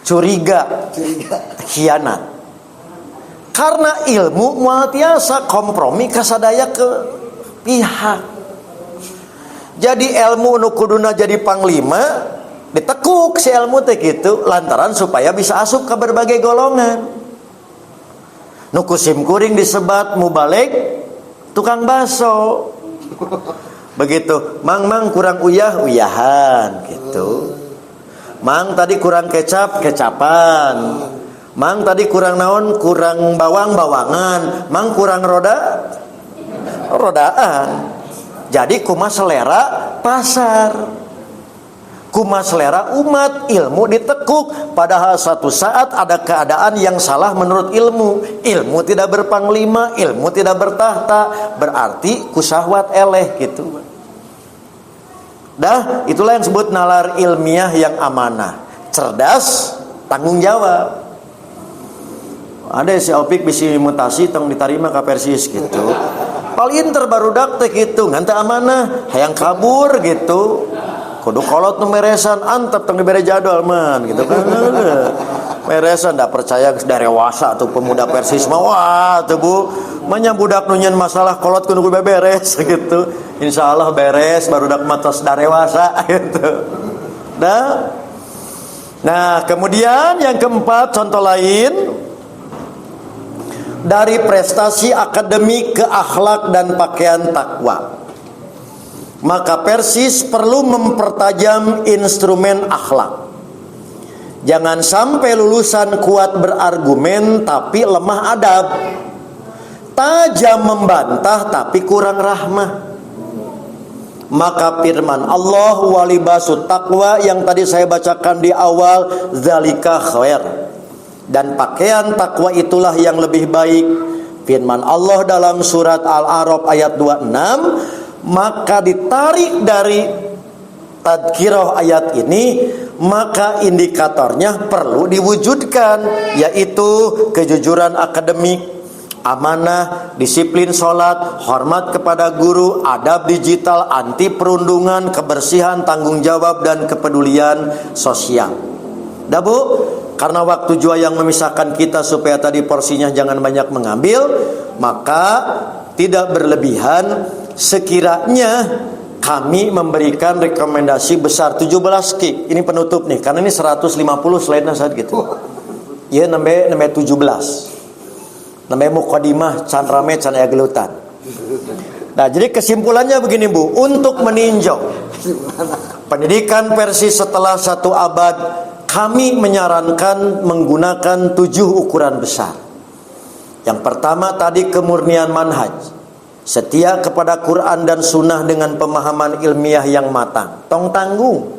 Curiga, khianat. Karena ilmu moal tiasa kompromi kasadaya ke pihak. Jadi ilmu nu kuduna jadi panglima ditekuk si ilmu teh kitu lantaran supaya bisa asup ke berbagai golongan. Nu kusim kuring disebat mubalik tukang baso. Begitu, mang kurang uyah-uyahan gitu. Mang tadi kurang kecap, kecapan. Mang tadi kurang naon, kurang bawang-bawangan. Mang kurang rodaan. Jadi kumaha selera pasar, kumaha selera umat, ilmu ditekuk. Padahal suatu saat ada keadaan yang salah menurut ilmu. Ilmu tidak berpanglima, ilmu tidak bertahta, berarti kusahwat eleh gitu. Dah, itulah yang disebut nalar ilmiah yang amanah, cerdas, tanggung jawab. Ada si Opik bisi mutasi tong diterima ke Persis gitu. Paling terbarudak teh gitu, nganta amanah, hayang kabur gitu. Kudu kolot nu meresan, antep tong dibere jadwal man gitu kan. Meresan dah percaya geus darewasa tuh pemuda Persis mah wah tuh Bu. Manya budak nu nyeun masalah kolot kudu beberes gitu. Insyaallah beres barudak mah tos darewasa gitu. Nah, kemudian yang keempat contoh lain dari prestasi akademik ke akhlak dan pakaian takwa. Maka Persis perlu mempertajam instrumen akhlak. Jangan sampai lulusan kuat berargumen tapi lemah adab. Tajam membantah tapi kurang rahmah. Maka firman Allah walibasut taqwa yang tadi saya bacakan di awal zalika khair. Dan pakaian takwa itulah yang lebih baik. Firman Allah dalam surat Al-A'raf ayat 26, maka ditarik dari tadkirah ayat ini, maka indikatornya perlu diwujudkan, yaitu kejujuran akademik, amanah, disiplin sholat, hormat kepada guru, adab digital, anti perundungan, kebersihan, tanggung jawab, dan kepedulian sosial. Dah Bu, karena waktu jua yang memisahkan kita supaya tadi porsinya jangan banyak mengambil, maka tidak berlebihan. Sekiranya kami memberikan rekomendasi besar 17 ki. Ini penutup nih, karena ini 150 slide-nya saat gitu. Ya namanya 17. Namanya mukadimah can rame can aya gelutan. Nah, jadi kesimpulannya begini Bu, untuk meninjau pendidikan Persis setelah 1 abad, kami menyarankan menggunakan 7 ukuran besar. Yang pertama tadi kemurnian manhaj, setia kepada Quran dan Sunnah dengan pemahaman ilmiah yang matang, tong tanggung.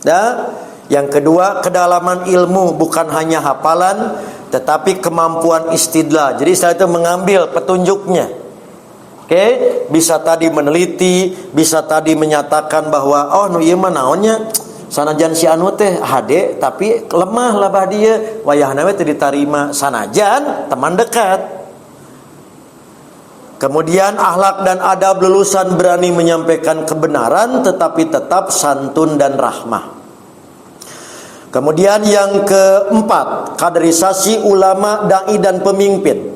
Dan yang kedua kedalaman ilmu, bukan hanya hafalan tetapi kemampuan istidlal. Jadi saya itu mengambil petunjuknya. Oke, bisa tadi meneliti, bisa tadi menyatakan bahwa oh nu ieu mah naonnya sanajan si anu teh hade tapi lemah lah bah dia, wayahna we teu ditarima sanajan teman dekat. Kemudian akhlak dan adab lulusan berani menyampaikan kebenaran tetapi tetap santun dan rahmah. Kemudian yang keempat, kaderisasi ulama, dai dan pemimpin.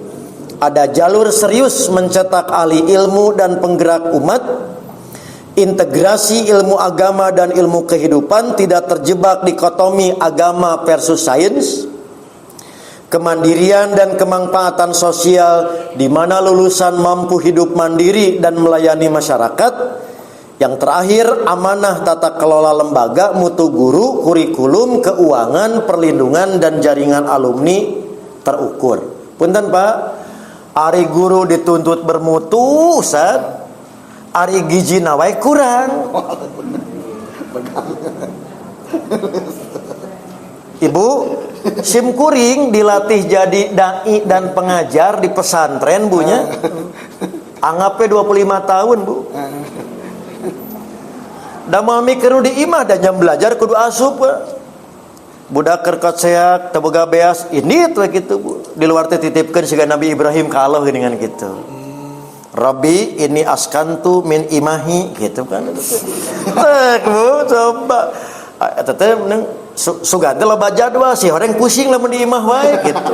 Ada jalur serius mencetak ahli ilmu dan penggerak umat. Integrasi ilmu agama dan ilmu kehidupan, tidak terjebak dikotomi agama versus sains. Kemandirian dan kemanfaatan sosial, di mana lulusan mampu hidup mandiri dan melayani masyarakat. Yang terakhir, amanah tata kelola lembaga, mutu guru, kurikulum, keuangan, perlindungan, dan jaringan alumni terukur. Punten Pak, ari guru dituntut bermutu, Ustaz. Ari gizi nawai kurang. Ibu, simkuring dilatih jadi dai dan pengajar di pesantren bunya. Anggapnya 25 tahun, Bu. Da mau mikir di imah dan jam belajar kudu asup. Budak kerkot seak teboga beas ini tuh gitu, Bu. Di luar teh titipkeun siga Nabi Ibrahim ka Allah dengan gitu. Rabbi ini askantu min imahi gitu kan. Bu, coba eta teh sugan teh loba jadwal si orang pusing lamun di imah wae gitu.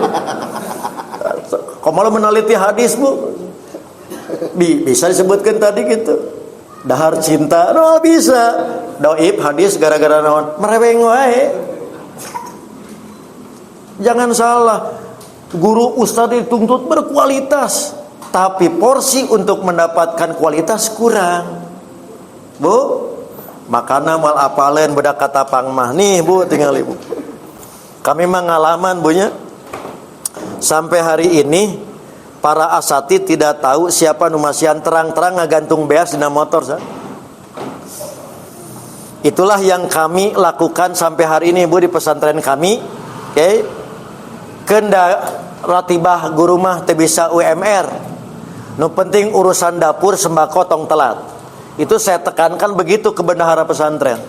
Komo meneliti hadis, Bu. Bisa disebutkan tadi gitu. Dahar cinta, no bisa. Doib hadis gara-gara naon? Mereweng wae. Jangan salah. Guru ustaz dituntut berkualitas, tapi porsi untuk mendapatkan kualitas kurang. Bu, makana mal apalen bedak kata pangmah nih, Bu, tinggal Ibu. Kami mengalaman, Bu nya. Sampai hari ini para asatid tidak tahu siapa numasian terang-terang ngagantung beas dina motor. Itulah yang kami lakukan sampai hari ini, Bu, di pesantren kami. Oke. Kenda ratibah guru mah teu bisa UMR. Nu penting urusan dapur sembako tong telat. Itu saya tekankan begitu ke bendahara pesantren.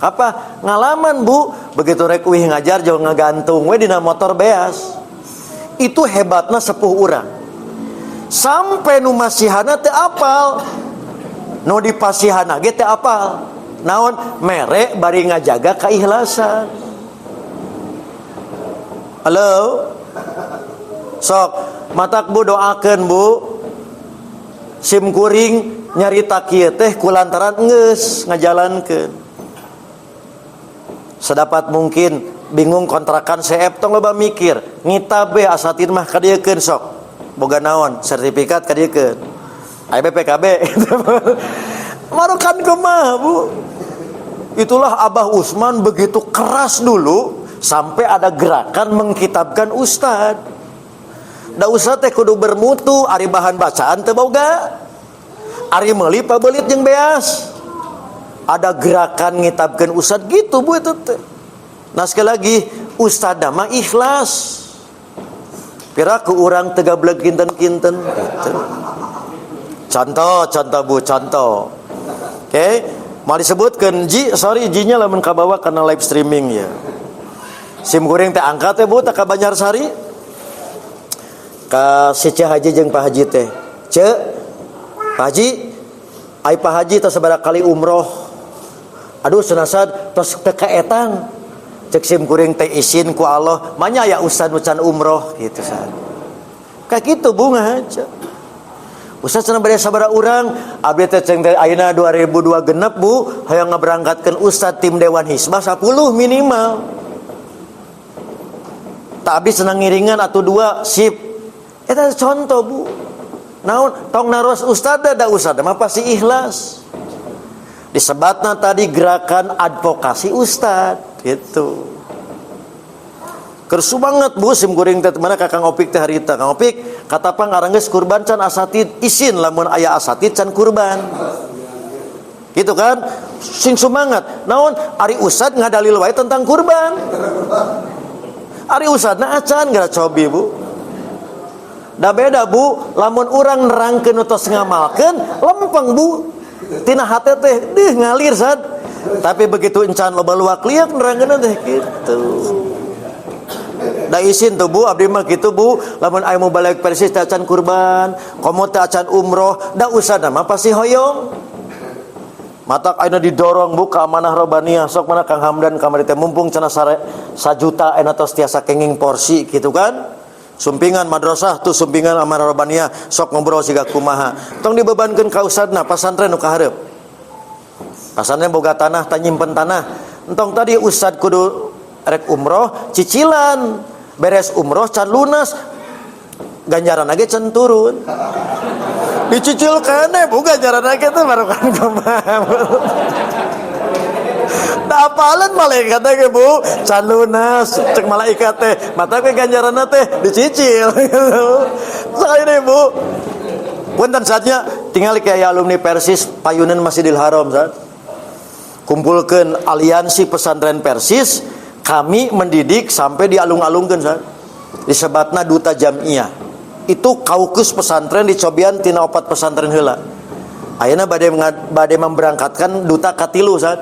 Apa? Ngalaman, Bu, begitu rek wih ngajar jauh ngagantung we dina motor beas. Itu hebatna sepuh urang. Sampai nu masihana teu apal. Nu dipasihana ge teu apal. Naon? Mere bari ngajaga kaikhlasan. Halo. Sok matak Bu doakeun, Bu. Simkuring nyarita kieu teh kulantaran geus ngajalankeun. Sedapat mungkin bingung kontrakan CF tong loba mikir ngita be asatid mah kadiekeun sok boga naon sertifikat kadiekeun aya BPKB marukan kumaha, Bu. Itulah Abah Usman begitu keras dulu sampai ada gerakan mengkitabkan ustad. Da ustad teh kudu bermutu, ari bahan bacaan teu boga, ari meuli pabelit jeung beas. Ada gerakan ngitabkeun ustad gitu, Bu, itu teh. Nah sekali lagi ustad mah ikhlas. Piraku urang teu gablek kinten-kinten gitu. Contoh Bu, contoh. Oke, mau disebutkeun Ji-nya lamun kabawa karena live streaming ya. Sim goreng teh angkat teh, Bu, teh ka Banjarsari. Ka si Ceh Haji jeung Pak Haji teh. Cek, Pak Haji, ai Pak Haji teh sabaraha kali umroh. Aduh senasad tos teu kaetang. Cek sim kuring teh izin ku Allah, manya ya ustad nu can umroh gitu san. Kayak gitu, Bu, ngahaja. Ustad cenah bade sabaraha urang, abdi teh ceng teh ayeuna 2002 genep, Bu, hayang ngaberangkatkeun ustad tim Dewan Hizbah 10 minimal. Tak abdi cenah ngiringan atuh 2 sip. Eta contoh, Bu. Naon tong naros ustad da ustad mah pasti ikhlas. Disebatna tadi gerakan advokasi ustad gitu. Kersu banget, Bu, sim goreng teh mana Kakang Opik teh harita. Kang Opik kata pang arang geus kurban can asatid isin lamun aya asatid can kurban. Gitu kan? Sing sumangat. Naon ari ustad ngadalil wae tentang kurban. Ari ustadna acan gara cobi, Bu. Da beda, Bu, lamun urang nerangkeun tos ngamalkeun lempeng, Bu. Tina hate teh ngalir sad. Tapi begitu encan loba luak liak nerangkeun teh gitu. Da isin tuh, Bu, abdi mah kitu, Bu, lamun aya mau balik persis teh acan kurban, komo teh acan umroh, da usahana mah pasti hoyong. Matak ayeuna didorong, Bu, ka amanah robaniyah, sok mana Kang Hamdan kamari teh mumpung cenah 1 juta ayeuna tos tiasa kenging porsi gitu kan. Sumpingan madrasah tuh sumpingan amanah robaniyah sok ngobrol siga kumaha. Tong dibebankeun ka ustadna pasantren nu ka hareup. Pasantren boga tanah tah nyimpen tanah. Entong tadi ustad kudu rek umroh cicilan. Beres umroh can lunas. Ganjaran ge can turun. Dicicil keneh Bu ganjaran ge teh barukan kumaha. Da apalan malaikat teh, Bu, can lunas cek malaikat teh mata ke ganjaranna teh dicicil gitu. Saene, Bu, punten saatnya tinggal kayak alumni Persis payunan Masjidil Haram saat kumpulkeun aliansi pesantren Persis kami mendidik sampai dialung-alungkeun Ustaz. Disebatna duta jamiah. Itu kaukus pesantren dicobian tina 4 pesantren heula. Ayeuna bade memberangkatkan duta katilu Ustaz.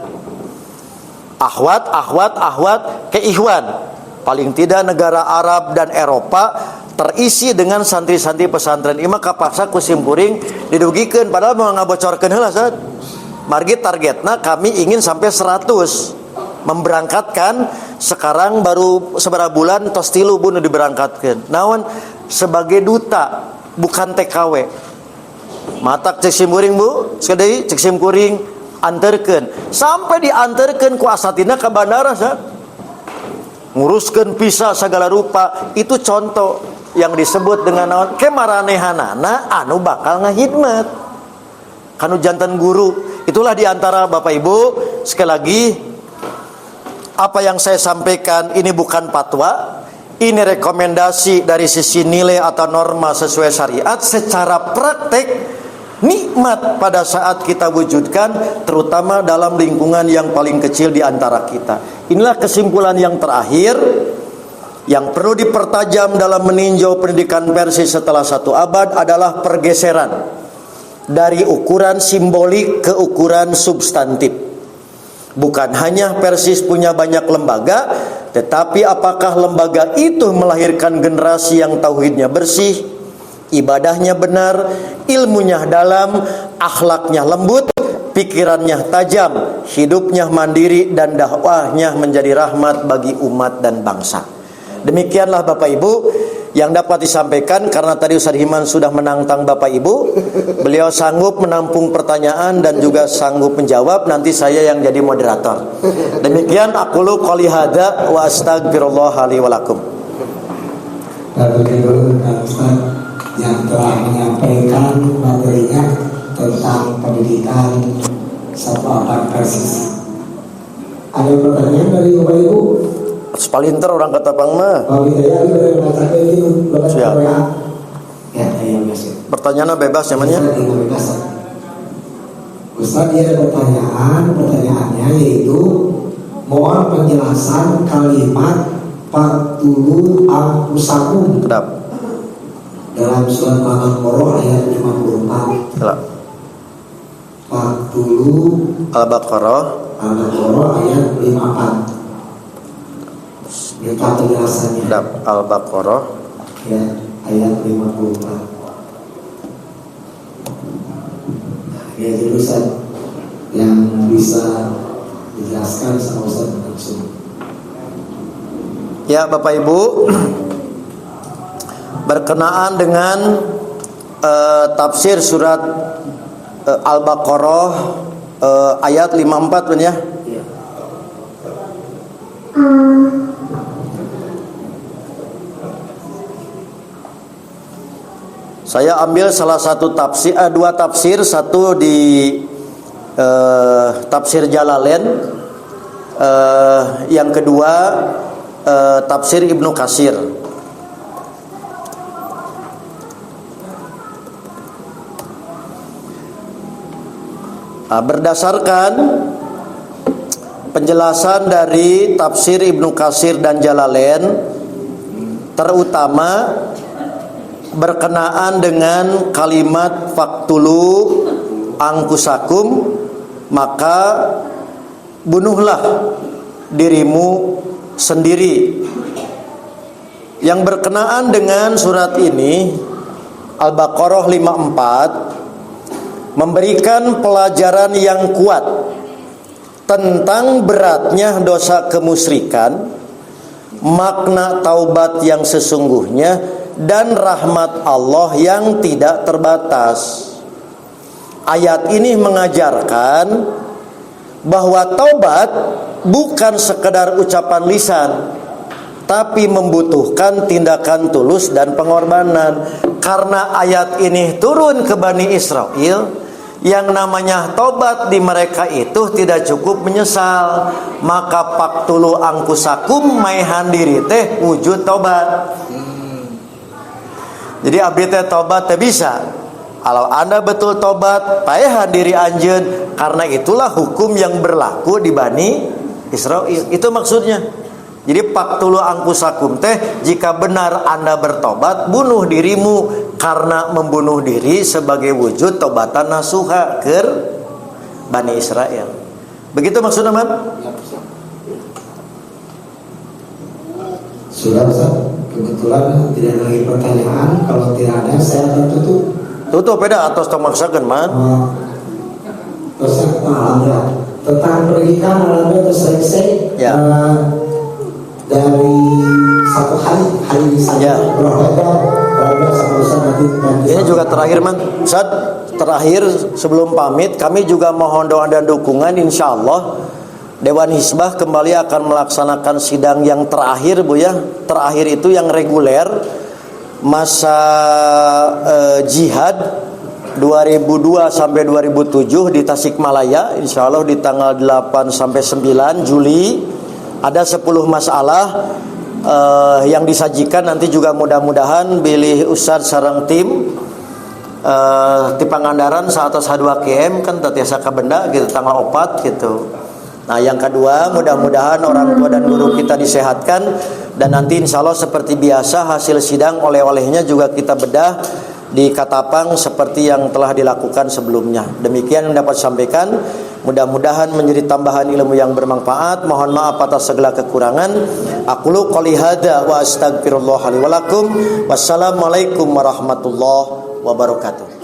Ahwat ke Ikhwan. Paling tidak negara Arab dan Eropa terisi dengan santri-santri pesantren. Ima kapaksa kusim kuring didugikeun padahal mau ngabocorkeun heula Ustaz. Margi targetna kami ingin sampai 100 memberangkatkan. Sekarang baru seberapa bulan tos 3 bunu diberangkatkeun. Naon sebagai duta bukan TKW. Matak cek sim kuring Bu, sedeui cek sim kuring anterkeun sampai dianterkeun ku asatina ke bandara Ustaz. Nguruskeun visa segala rupa. Itu contoh yang disebut dengan naon kemaranehanana anu bakal ngahidmat kanu jantan guru. Itulah diantara Bapak Ibu, sekali lagi apa yang saya sampaikan ini bukan fatwa, ini rekomendasi dari sisi nilai atau norma sesuai syariat. Secara praktek nikmat pada saat kita wujudkan, terutama dalam lingkungan yang paling kecil di antara kita. Inilah kesimpulan yang terakhir yang perlu dipertajam dalam meninjau pendidikan Persis setelah 1 abad adalah pergeseran dari ukuran simbolik ke ukuran substantif. Bukan hanya Persis punya banyak lembaga, tetapi apakah lembaga itu melahirkan generasi yang tauhidnya bersih, ibadahnya benar, ilmunya dalam, akhlaknya lembut, pikirannya tajam, hidupnya mandiri, dan dakwahnya menjadi rahmat bagi umat dan bangsa. Demikianlah Bapak Ibu yang dapat disampaikan, karena tadi Ustaz Himan sudah menantang Bapak Ibu. Beliau sanggup menampung pertanyaan dan juga sanggup menjawab. Nanti saya yang jadi moderator. Demikian aqulu qouli hadza wa astaghfirullah li wa lakum. Lalu Ustaz yang telah menyampaikan materinya tentang pendidikan 1 abad Persis. Ada pertanyaan dari Bapak Ibu? Sepalinter orang kata Pang mah. Siap. Pertanyaannya bebas namanya. Ustaz, dia ada pertanyaannya yaitu mohon penjelasan kalimat Faktulu anfusakum dalam surat Al-Baqarah ayat 54. Faktulu Al-Baqarah ayat 54. Minta penjelasannya. Al-Baqarah ya, ayat 54. Ya, jadi Ustaz yang bisa dijelaskan sama Ustaz langsung. Ya Bapak Ibu, berkenaan dengan tafsir surat Al-Baqarah ayat 54 kan ya? Saya ambil salah satu tafsir, 2 tafsir, satu di tafsir Jalalain, yang kedua tafsir Ibnu Katsir. Berdasarkan penjelasan dari tafsir Ibnu Katsir dan Jalalain, terutama berkenaan dengan kalimat faktulu angkusakum, maka bunuhlah dirimu sendiri. Yang berkenaan dengan surat ini, Al-Baqarah 54 memberikan pelajaran yang kuat tentang beratnya dosa kemusyrikan, makna taubat yang sesungguhnya, dan rahmat Allah yang tidak terbatas. Ayat ini mengajarkan bahwa taubat bukan sekedar ucapan lisan, tapi membutuhkan tindakan tulus dan pengorbanan. Karena ayat ini turun ke Bani Israel, yang namanya taubat di mereka itu tidak cukup menyesal. Maka paktulu angkusakum, maihan diri teh wujud taubat. Jadi abdi teh tobat teh bisa. Kalau Anda betul tobat, paehan diri anjeun, karena itulah hukum yang berlaku di Bani Israel. Itu maksudnya. Jadi paktulu angkusakum teh, jika benar Anda bertobat, bunuh dirimu karena membunuh diri sebagai wujud tobatan nasuha ke Bani Israel. Begitu maksudnya, Man? Sudah Ustaz, kebetulan tidak ada lagi pertanyaan. Kalau tidak ada, saya akan tutup. Tutup beda atau tong maksakeun, Man? Ustaz, alhamdulillah. Tentang pendidikan alhamdulillah selesai. Ya. Dari satu hari ini saja berapa sama Ustaz nanti. Ini juga terakhir, Man. Ustaz, terakhir sebelum pamit, kami juga mohon doa dan dukungan. Insya Allah Dewan Hizbah kembali akan melaksanakan sidang yang terakhir, Bu ya. Terakhir itu yang reguler masa jihad 2002 sampai 2007 di Tasikmalaya. Insya Allah di tanggal 8 sampai 9 Juli ada 10 masalah yang disajikan. Nanti juga mudah-mudahan pilih Ustadz sareng tim di Pangandaran saat H2 KM kan tatiasa kabenda gitu tanggal 4 gitu. Nah yang kedua, mudah-mudahan orang tua dan guru kita disehatkan, dan nanti insya Allah seperti biasa hasil sidang oleh-olehnya juga kita bedah di Katapang seperti yang telah dilakukan sebelumnya. Demikian yang dapat sampaikan. Mudah-mudahan menjadi tambahan ilmu yang bermanfaat. Mohon maaf atas segala kekurangan. Aqulu qouli hadza wa astaghfirullah li wa lakum. Wassalamualaikum warahmatullahi wabarakatuh.